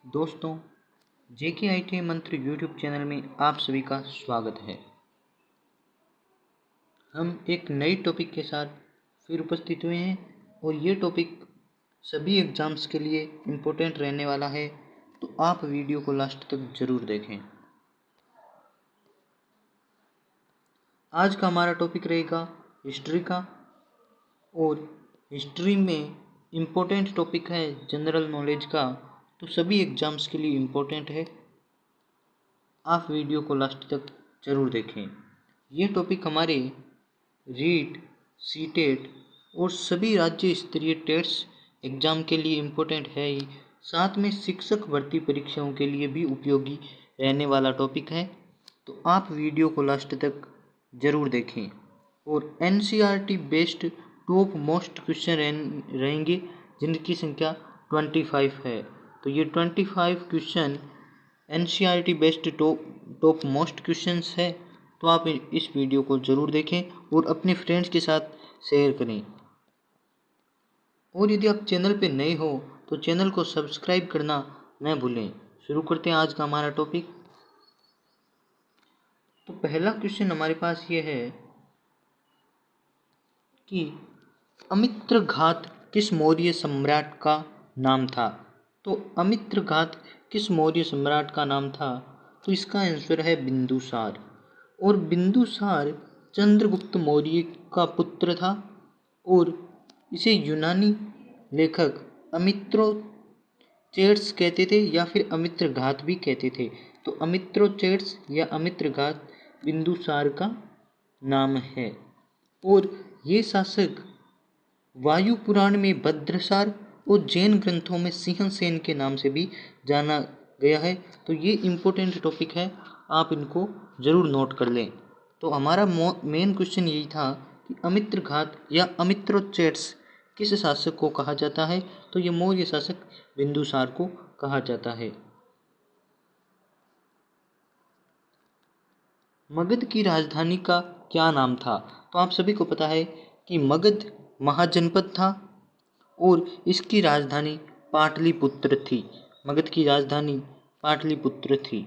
दोस्तों, जेके आईटी मंत्र YouTube channel में आप सभी का स्वागत है। हम एक नई टॉपिक के साथ फिर उपस्थित हुए हैं और ये टॉपिक सभी एग्ज़ाम्स के लिए इम्पोर्टेंट रहने वाला है, तो आप वीडियो को लास्ट तक ज़रूर देखें। आज का हमारा टॉपिक रहेगा हिस्ट्री का, और हिस्ट्री में इम्पोर्टेंट टॉपिक है जनरल नॉलेज का, तो सभी एग्ज़ाम्स के लिए इम्पोर्टेंट है। आप वीडियो को लास्ट तक ज़रूर देखें। ये टॉपिक हमारे रीट, सीटेट और सभी राज्य स्तरीय टेट्स एग्ज़ाम के लिए इम्पोर्टेंट है ही, साथ में शिक्षक भर्ती परीक्षाओं के लिए भी उपयोगी रहने वाला टॉपिक है। तो आप वीडियो को लास्ट तक ज़रूर देखें। और NCERT based top most question रहेंगे जिनकी संख्या 25 है। तो ये 25 question NCERT based top most questions है, तो आप इस वीडियो को ज़रूर देखें और अपने फ्रेंड्स के साथ शेयर करें। और यदि आप चैनल पे नए हो तो चैनल को सब्सक्राइब करना न भूलें। शुरू करते हैं आज का हमारा टॉपिक। तो पहला क्वेश्चन हमारे पास ये है कि अमित्रघात किस मौर्य सम्राट का नाम था। तो अमित्रघात किस मौर्य सम्राट का नाम था, तो इसका आंसर है बिंदुसार। और बिंदुसार चंद्रगुप्त मौर्य का पुत्र था और इसे यूनानी लेखक अमित्रोचेट्स कहते थे या फिर अमित्रघात भी कहते थे। तो अमित्रोचेट्स या अमित्रघात बिंदुसार का नाम है। और ये शासक वायु पुराण में भद्रसार और जैन ग्रंथों में सिंहसेन के नाम से भी जाना गया है। तो ये इम्पोर्टेंट टॉपिक है, आप इनको ज़रूर नोट कर लें। तो हमारा मेन क्वेश्चन यही था कि अमित्रघात या अमित्रोचेट्स किस शासक को कहा जाता है, तो ये मौर्य शासक बिंदुसार को कहा जाता है। मगध की राजधानी का क्या नाम था। तो आप सभी को पता है कि मगध महाजनपद था और इसकी राजधानी पाटलिपुत्र थी। मगध की राजधानी पाटलिपुत्र थी।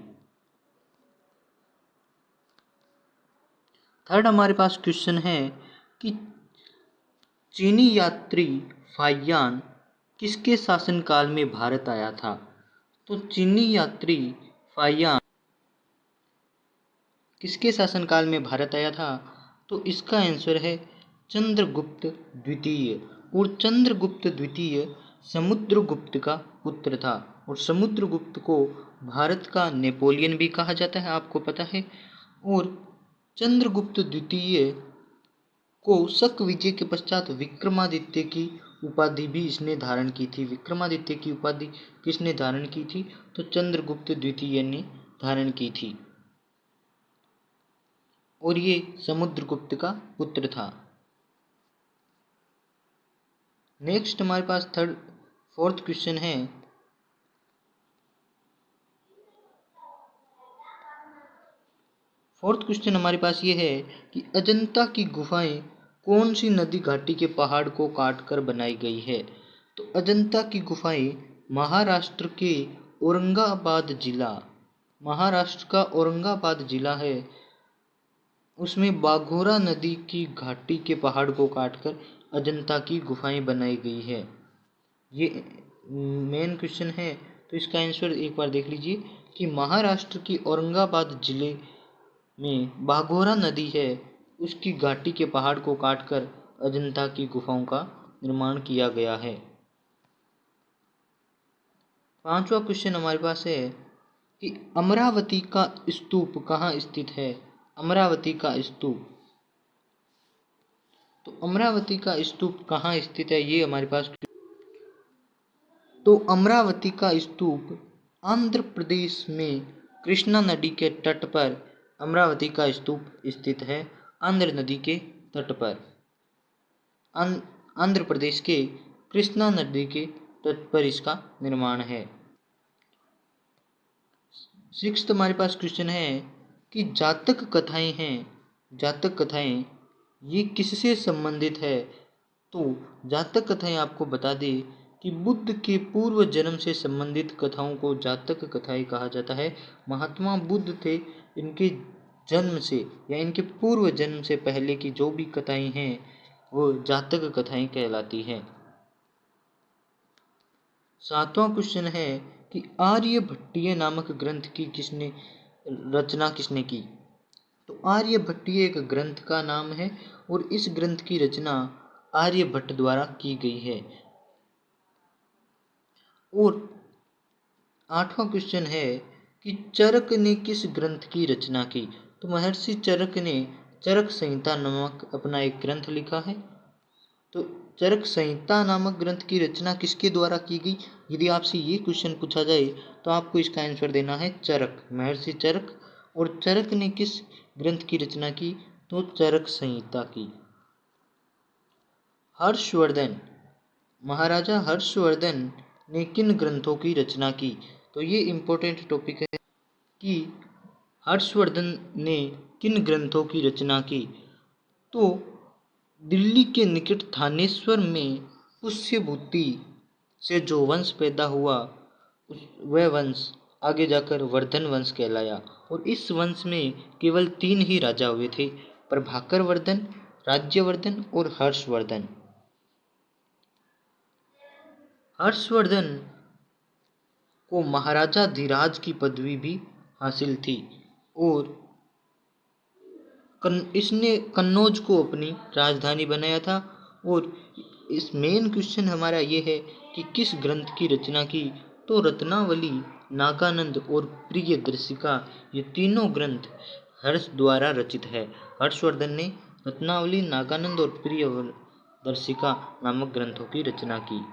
थर्ड हमारे पास क्वेश्चन है कि चीनी यात्री फाहियान किसके शासनकाल में भारत आया था। तो चीनी यात्री फाहियान किसके शासनकाल में भारत आया था, तो इसका आंसर है चंद्रगुप्त द्वितीय। और चंद्रगुप्त द्वितीय समुद्रगुप्त का पुत्र था और समुद्रगुप्त को भारत का नेपोलियन भी कहा जाता है, आपको पता है। और चंद्रगुप्त द्वितीय को शक विजय के पश्चात विक्रमादित्य की उपाधि भी इसने धारण की थी। विक्रमादित्य की उपाधि किसने धारण की थी, तो चंद्रगुप्त द्वितीय ने धारण की थी और ये समुद्रगुप्त का पुत्र था। नेक्स्ट हमारे पास फोर्थ क्वेश्चन है हमारे पास ये है कि अजंता की गुफाएं कौन सी नदी घाटी के पहाड़ को काटकर बनाई गई है। तो अजंता की गुफाएं महाराष्ट्र के महाराष्ट्र का औरंगाबाद जिला है, उसमें बाघोरा नदी की घाटी के पहाड़ को काटकर अजंता की गुफाएं बनाई गई है। ये मेन क्वेश्चन है, तो इसका आंसर एक बार देख लीजिए कि महाराष्ट्र की औरंगाबाद जिले में बाघोरा नदी है, उसकी घाटी के पहाड़ को काटकर अजंता की गुफाओं का निर्माण किया गया है। पांचवा क्वेश्चन हमारे पास है कि अमरावती का स्तूप कहाँ स्थित है। अमरावती का स्तूप, तो अमरावती का स्तूप कहाँ स्थित है, ये हमारे पास। तो अमरावती का स्तूप आंध्र प्रदेश में कृष्णा नदी के तट पर अमरावती का स्तूप स्थित है। आंध्र नदी के तट पर, आंध्र प्रदेश के कृष्णा नदी के तट पर इसका निर्माण है। सिक्स्थ हमारे पास क्वेश्चन है कि जातक कथाएं ये किससे संबंधित है। तो जातक कथाएं आपको बता दें कि कि बुद्ध के पूर्व जन्म से संबंधित कथाओं को जातक कथाएं कहा जाता है। महात्मा बुद्ध थे, इनके जन्म से या इनके पूर्व जन्म से पहले की जो भी कथाएं हैं वो जातक कथाएं कहलाती हैं। 7वां क्वेश्चन है कि आर्यभट्टीय नामक ग्रंथ की रचना किसने की? तो आर्यभट्टीय एक ग्रंथ का नाम है और इस ग्रंथ की रचना आर्यभट्ट द्वारा की गई है। और 8वां क्वेश्चन है कि चरक ने किस ग्रंथ की रचना की? तो महर्षि चरक ने चरक संहिता नामक अपना एक ग्रंथ लिखा है। तो चरक संहिता नामक ग्रंथ की रचना किसके द्वारा की गई? यदि आपसे ये क्वेश्चन पूछा जाए तो आपको इसका आंसर देना है चरक, महर्षि चरक। और चरक ने किस ग्रंथ की रचना की? तो चरक संहिता की। हर्षवर्धन, महाराजा हर्षवर्धन ने किन ग्रंथों की रचना की? तो ये इम्पोर्टेंट टॉपिक है कि हर्षवर्धन ने किन ग्रंथों की रचना की। तो दिल्ली के निकट थानेश्वर में पुष्यभूति से जो वंश पैदा हुआ वह वंश आगे जाकर वर्धन वंश कहलाया। और इस वंश में केवल 3 ही राजा हुए थे, प्रभाकर वर्धन, राज्यवर्धन और हर्षवर्धन। हर्षवर्धन को महाराजा धीराज की पदवी भी हासिल थी और इसने कन्नौज को अपनी राजधानी बनाया था। और इस मेन क्वेश्चन हमारा ये है कि किस ग्रंथ की रचना की? तो रत्नावली, नागानंद और प्रियदर्शिका, ये तीनों ग्रंथ हर्ष द्वारा रचित है। हर्षवर्धन ने रत्नावली, नागानंद और प्रियदर्शिका नामक ग्रंथों की रचना की।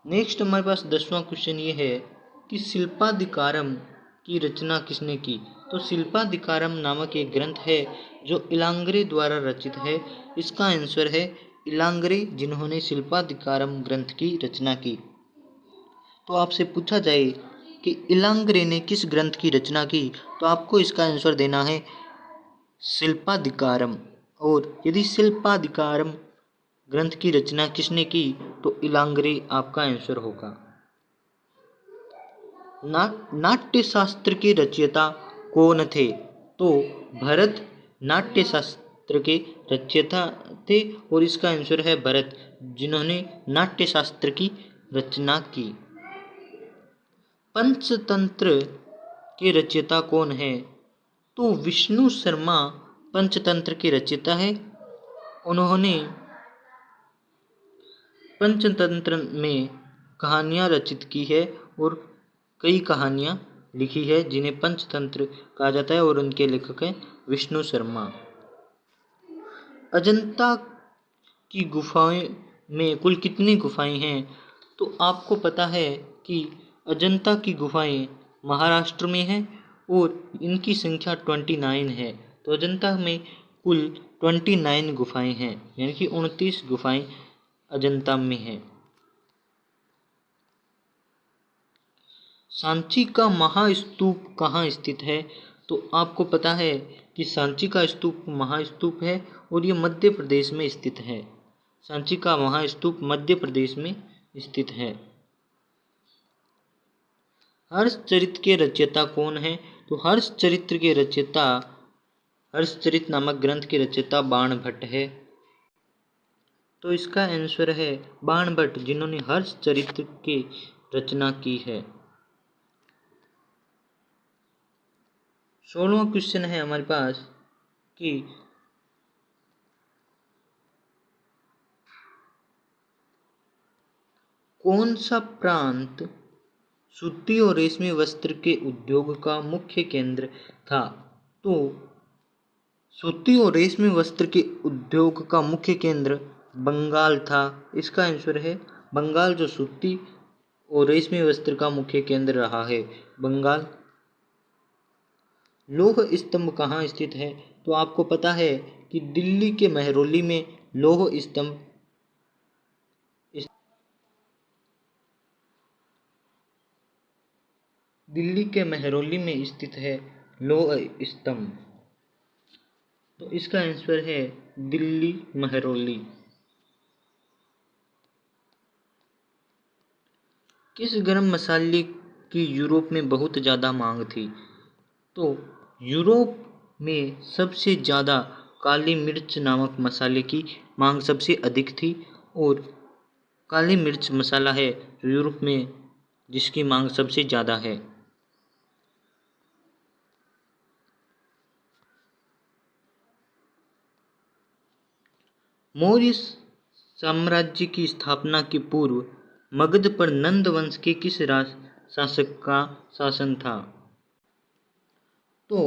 नेक्स्ट हमारे पास 10वां क्वेश्चन ये है कि शिल्पाधिकारम की रचना किसने की? तो शिल्पाधिकारम नामक एक ग्रंथ है जो इलांगरे द्वारा रचित है। इसका आंसर है इलांगरे, जिन्होंने शिल्पाधिकारम ग्रंथ की रचना की। तो आपसे पूछा जाए कि इलांगरे ने किस ग्रंथ की रचना की, तो आपको इसका आंसर देना है शिल्पाधिकारम। और यदि शिल्पाधिकारम ग्रंथ की रचना किसने की, तो इलांगरे आपका आंसर होगा। नाट्य शास्त्र के रचयिता कौन थे? तो भरत नाट्य शास्त्र के रचयिता थे और इसका आंसर है भरत, जिन्होंने नाट्य शास्त्र की रचना की। पंचतंत्र के रचयिता कौन है? तो विष्णु शर्मा पंचतंत्र के रचयिता है। उन्होंने पंचतंत्र में कहानियाँ रचित की है और कई कहानियाँ लिखी है जिन्हें पंचतंत्र कहा जाता है और उनके लेखक हैं विष्णु शर्मा। अजंता की गुफाएं में कुल कितनी गुफाएं हैं? तो आपको पता है कि अजंता की गुफाएं महाराष्ट्र में हैं और इनकी संख्या 29 है। तो अजंता में कुल 29 गुफाएं हैं, यानी कि 29 गुफाएं अजंता में है। सांची का महास्तूप कहाँ स्थित है? तो आपको पता है कि सांची का स्तूप महास्तूप है और ये मध्य प्रदेश में स्थित है। सांची का महास्तूप मध्य प्रदेश में स्थित है। हर्षचरित के रचयिता कौन है? तो हर्षचरित्र के रचयिता, हर्षचरित नामक ग्रंथ के रचयिता बाणभट्ट है। तो इसका आंसर है बाणभट्ट, जिन्होंने हर्षचरित्र की रचना की है। 16वां क्वेश्चन है हमारे पास कि कौन सा प्रांत सूती और रेशमी वस्त्र के उद्योग का मुख्य केंद्र था? तो सूती और रेशमी वस्त्र के उद्योग का मुख्य केंद्र बंगाल था। इसका आंसर है बंगाल, जो सूती और रेशमी वस्त्र का मुख्य केंद्र रहा है, बंगाल। लौह स्तंभ कहाँ स्थित है? तो आपको पता है कि दिल्ली के मेहरौली में लौह स्तंभ दिल्ली के मेहरौली में स्थित है लौह स्तंभ। तो इसका आंसर है दिल्ली महरौली। किस गरम मसाले की यूरोप में बहुत ज़्यादा मांग थी? तो यूरोप में सबसे ज़्यादा काली मिर्च नामक मसाले की मांग सबसे अधिक थी, और काली मिर्च मसाला है यूरोप में जिसकी मांग सबसे ज़्यादा है। मौर्य साम्राज्य की स्थापना के पूर्व मगध पर नंद वंश के किस शासक का शासन था? तो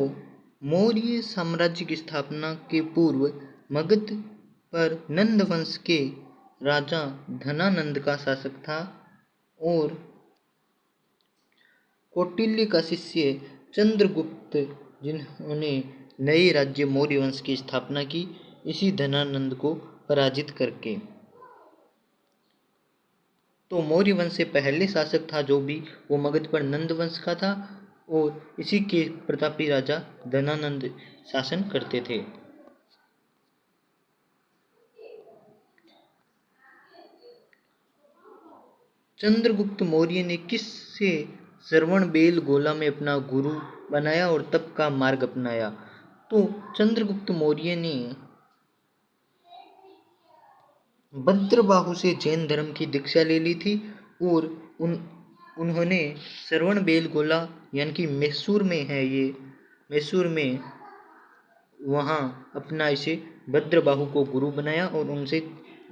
मौर्य साम्राज्य की स्थापना के पूर्व मगध पर नंद वंश के राजा धनानंद का शासक था, और कौटिल्य का शिष्य चंद्रगुप्त जिन्होंने नए राज्य मौर्य वंश की स्थापना की इसी धनानंद को पराजित करके। तो मौर्य वंश से पहले शासक था जो भी, वो मगध पर नंद वंश का था, और इसी के प्रतापी राजा धनानंद शासन करते थे। चंद्रगुप्त मौर्य ने किससे श्रवण बेल गोला में अपना गुरु बनाया और तप का मार्ग अपनाया? तो चंद्रगुप्त मौर्य ने भद्रबाहु से जैन धर्म की दीक्षा ले ली थी, और उन्होंने श्रवण बेल गोला यानी कि मैसूर में है ये, मैसूर में वहाँ अपना इसे भद्रबाहु को गुरु बनाया और उनसे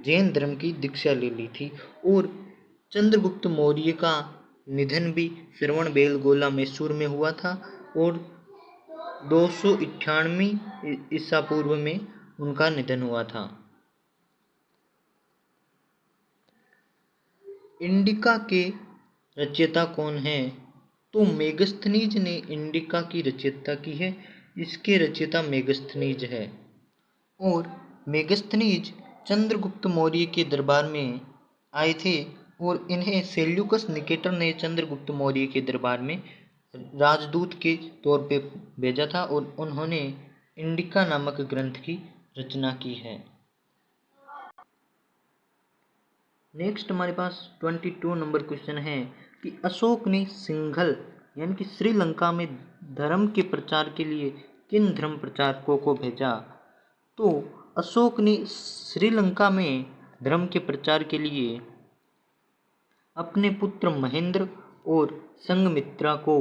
जैन धर्म की दीक्षा ले ली थी। और चंद्रगुप्त मौर्य का निधन भी श्रवण बेल गोला मैसूर में हुआ था, और 298 ईसा पूर्व में उनका निधन हुआ था। इंडिका के रचयिता कौन है? तो मेगस्थनीज ने इंडिका की रचयिता की है, इसके रचयिता मेगस्थनीज है। और मेगस्थनीज चंद्रगुप्त मौर्य के दरबार में आए थे, और इन्हें सेल्यूकस निकेटर ने चंद्रगुप्त मौर्य के दरबार में राजदूत के तौर पे भेजा था, और उन्होंने इंडिका नामक ग्रंथ की रचना की है। नेक्स्ट हमारे पास 22 नंबर क्वेश्चन है कि अशोक ने सिंघल यानी कि श्रीलंका में धर्म के प्रचार के लिए किन धर्म प्रचारकों को भेजा? तो अशोक ने श्रीलंका में धर्म के प्रचार के लिए अपने पुत्र महेंद्र और संघमित्रा को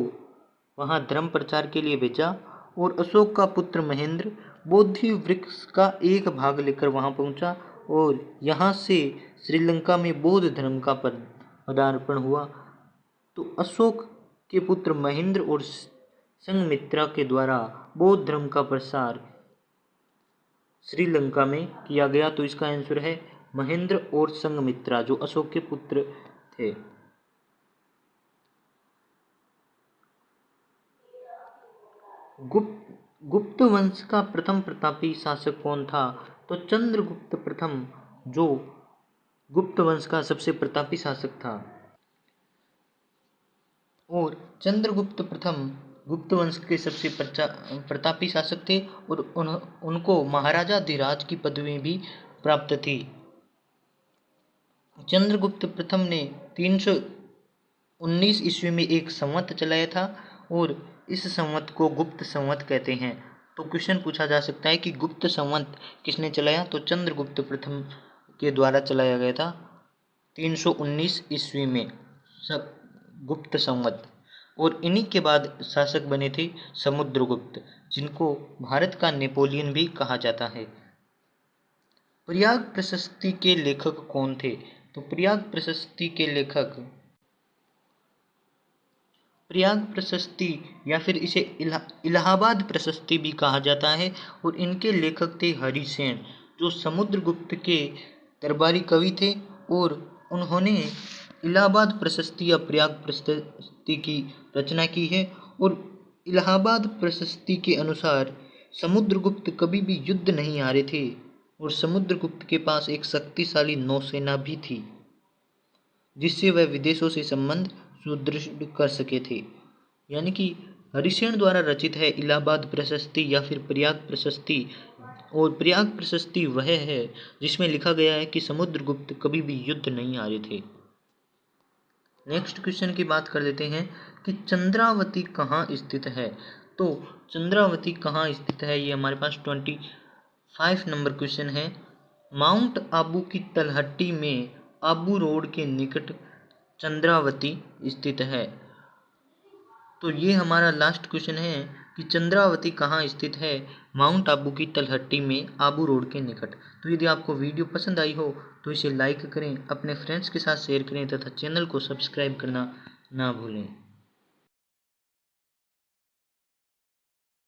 वहाँ धर्म प्रचार के लिए भेजा, और अशोक का पुत्र महेंद्र बोधि वृक्ष का एक भाग लेकर वहाँ पहुँचा, और यहाँ से श्रीलंका में बौद्ध धर्म का पदार्पण हुआ। तो अशोक के पुत्र महेंद्र और संघमित्रा के द्वारा बौद्ध धर्म का प्रसार श्रीलंका में किया गया। तो इसका आंसर है महेंद्र और संघमित्रा जो अशोक के पुत्र थे। गुप्त वंश का प्रथम प्रतापी शासक कौन था? तो चंद्रगुप्त प्रथम जो गुप्त वंश का सबसे प्रतापी शासक था, और चंद्रगुप्त प्रथम गुप्त वंश के सबसे प्रतापी शासक थे, और उनको महाराजा धीराज की पदवी भी प्राप्त थी। चंद्रगुप्त प्रथम ने 319 ईस्वी में एक संवत चलाया था, और इस संवत को गुप्त संवत कहते हैं। तो क्वेश्चन पूछा जा सकता है कि गुप्त संवत किसने चलाया? तो चंद्रगुप्त प्रथम के द्वारा चलाया गया था 319 ईस्वी में गुप्त संवत। और इन्हीं के बाद शासक बने थे समुद्रगुप्त, जिनको भारत का नेपोलियन भी कहा जाता है। प्रयाग प्रशस्ति के लेखक कौन थे? तो प्रयाग प्रशस्ति के लेखक, प्रयाग प्रशस्ति या फिर इसे इलाहाबाद प्रशस्ति भी कहा जाता है, और इनके लेखक थे हरिसेन, जो समुद्रगुप्त के दरबारी कवि थे, और उन्होंने इलाहाबाद प्रशस्ति या प्रयाग प्रशस्ति की रचना की है। और इलाहाबाद प्रशस्ति के अनुसार समुद्रगुप्त कभी भी युद्ध नहीं हारे थे, और समुद्रगुप्त के पास एक शक्तिशाली नौसेना भी थी, जिससे वह विदेशों से संबंध सुदृढ़ कर सके थे। यानी कि हरिसेन द्वारा रचित है इलाहाबाद प्रशस्ति या फिर प्रयाग प्रशस्ति, और प्रयाग प्रशस्ति वह है जिसमें लिखा गया है कि समुद्रगुप्त कभी भी युद्ध नहीं हारे थे। नेक्स्ट क्वेश्चन की बात कर लेते हैं कि चंद्रावती कहाँ स्थित है। तो चंद्रावती कहाँ स्थित है, ये हमारे पास 25 नंबर क्वेश्चन है। माउंट आबू की तलहटी में आबू रोड के निकट चंद्रावती स्थित है। तो ये हमारा लास्ट क्वेश्चन है कि चंद्रावती कहाँ स्थित है। माउंट आबू की तलहटी में आबू रोड के निकट। तो यदि आपको वीडियो पसंद आई हो तो इसे लाइक करें, अपने फ्रेंड्स के साथ शेयर करें तथा चैनल को सब्सक्राइब करना ना भूलें।